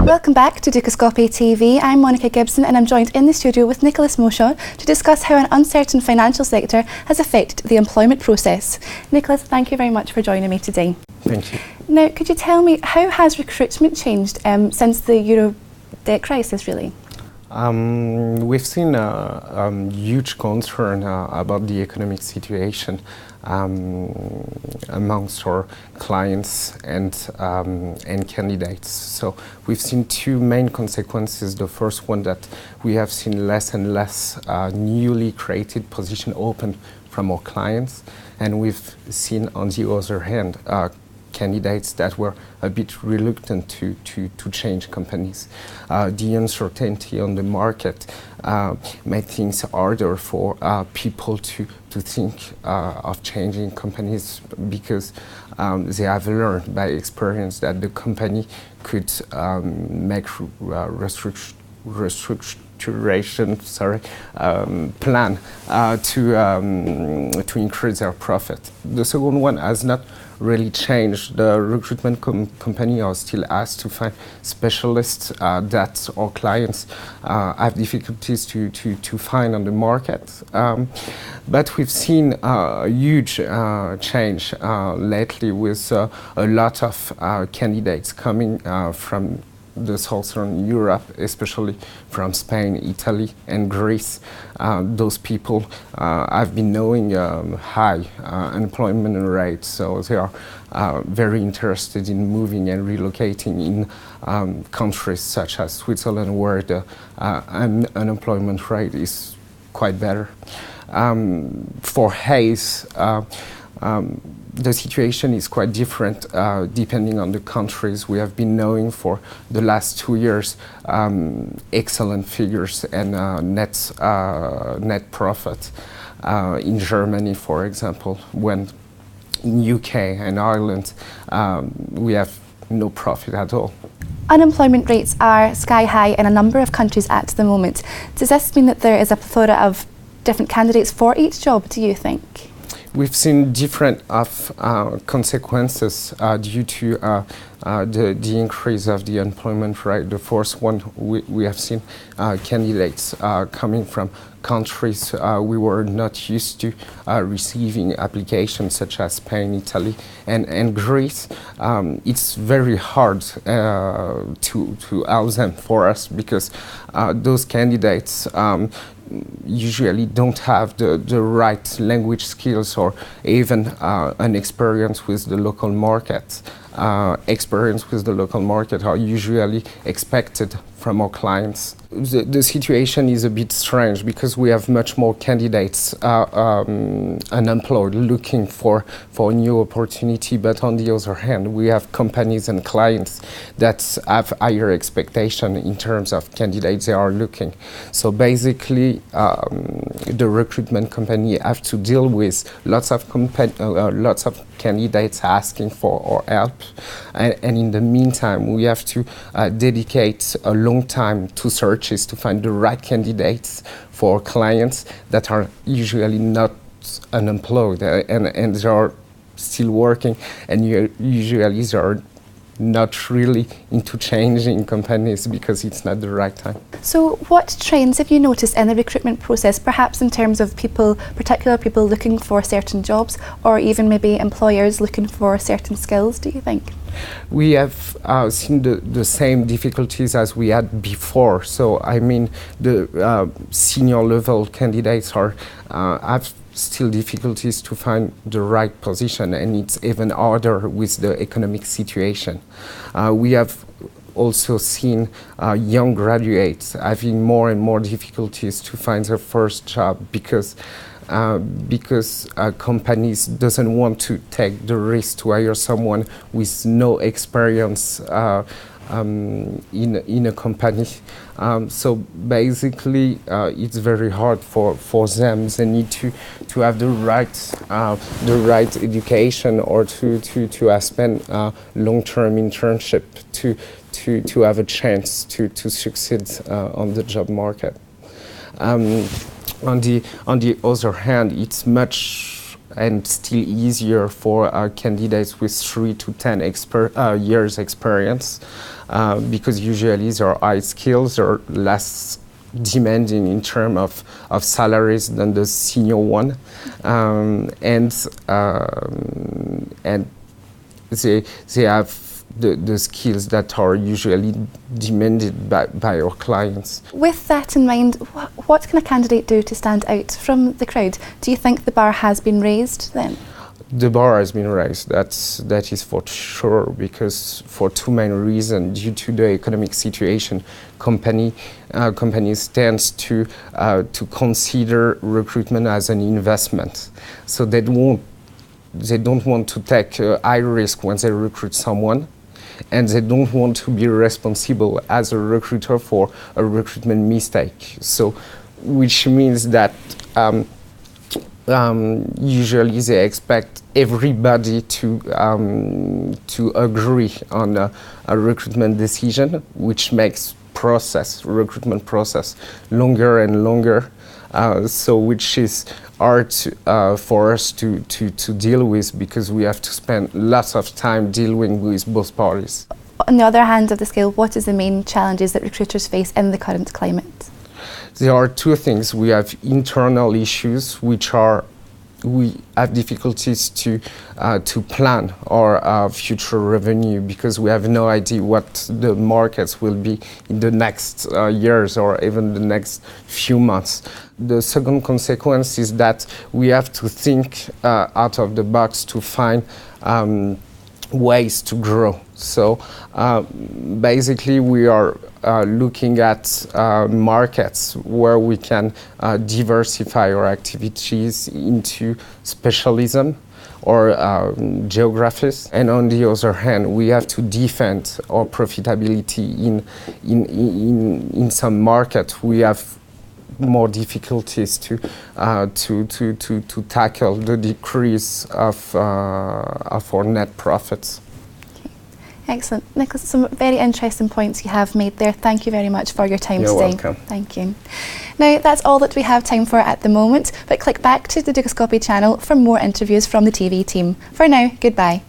Welcome back to DukascopyTV. I'm Monica Gibson and I'm joined in the studio with Nicolas Mochot to discuss how an uncertain financial sector has affected the employment process. Nicolas, thank you very much for joining me today. Thank you. Now, could you tell me, how has recruitment changed since the Euro debt crisis, really? We've seen a huge concern about the economic situation amongst our clients and candidates. So we've seen two main consequences. The first one, that we have seen less and less newly created position open from our clients, and we've seen, on the other hand, candidates that were a bit reluctant to change companies. The uncertainty on the market made things harder for people to think of changing companies, because they have learned by experience that the company could make restructuration plan to increase their profit. The second one has not really changed. The recruitment company are still asked to find specialists that our clients have difficulties to find on the market. But we've seen a huge change lately, with a lot of candidates coming from the Southern Europe, especially from Spain, Italy, and Greece. Those people have been knowing high unemployment rates, so they are very interested in moving and relocating in countries such as Switzerland, where the unemployment rate is quite better. For Hayes, the situation is quite different depending on the countries. We have been knowing for the last 2 years excellent figures and net profit in Germany, for example, when in UK and Ireland we have no profit at all. Unemployment rates are sky high in a number of countries at the moment. Does this mean that there is a plethora of different candidates for each job, do you think? We've seen different consequences due to the increase of the unemployment rate. The first one, we have seen candidates coming from countries we were not used to receiving applications, such as Spain, Italy, and Greece. It's very hard to help them for us, because those candidates usually don't have the right language skills, or even an experience with the local market. Experience with the local market are usually expected from our clients. The situation is a bit strange, because we have much more candidates unemployed, looking for a new opportunity, but on the other hand, we have companies and clients that have higher expectation in terms of candidates they are looking. So basically, the recruitment company have to deal with lots of candidates asking for our help, and in the meantime, we have to dedicate a long time to searches to find the right candidates for clients that are usually not unemployed, and they are still working, and usually they are not really into changing companies, because it's not the right time. So what trends have you noticed in the recruitment process, perhaps in terms of particular people looking for certain jobs, or even maybe employers looking for certain skills, do you think? We have seen the same difficulties as we had before. So I mean, the senior level candidates have still difficulties to find the right position, and it's even harder with the economic situation. We have also seen young graduates having more and more difficulties to find their first job, because companies doesn't want to take the risk to hire someone with no experience in a company. So basically, it's very hard for them. They need to have the right education, or to spend long-term internship to have a chance to succeed on the job market. On the other hand, it's much and still easier for candidates with 3 to 10 years experience, because usually their high skills are less demanding in terms of salaries than the senior one, and they have the skills that are usually demanded by our clients. With that in mind, what can a candidate do to stand out from the crowd? Do you think the bar has been raised then? The bar has been raised, that is for sure, because for two main reasons. Due to the economic situation, companies tend to consider recruitment as an investment. So they don't want to take a high risk when they recruit someone, and they don't want to be responsible as a recruiter for a recruitment mistake. So, which means that usually they expect everybody to agree on a recruitment decision, which makes recruitment process longer and longer. So which is hard for us to deal with, because we have to spend lots of time dealing with both parties. On the other hand of the scale, what is the main challenges that recruiters face in the current climate? There are two things. We have internal issues, which are we have difficulties to plan our future revenue, because we have no idea what the markets will be in the next years or even the next few months. The second consequence is that we have to think out of the box to find ways to grow. So basically we are looking at markets where we can diversify our activities into specialism or geographies, and on the other hand we have to defend our profitability in some markets. We have more difficulties to tackle the decrease of our net profits. Excellent. Nicolas, some very interesting points you have made there. Thank you very much for your time today. You're welcome. Thank you. Now, that's all that we have time for at the moment, but click back to the Dukascopy channel for more interviews from the TV team. For now, goodbye.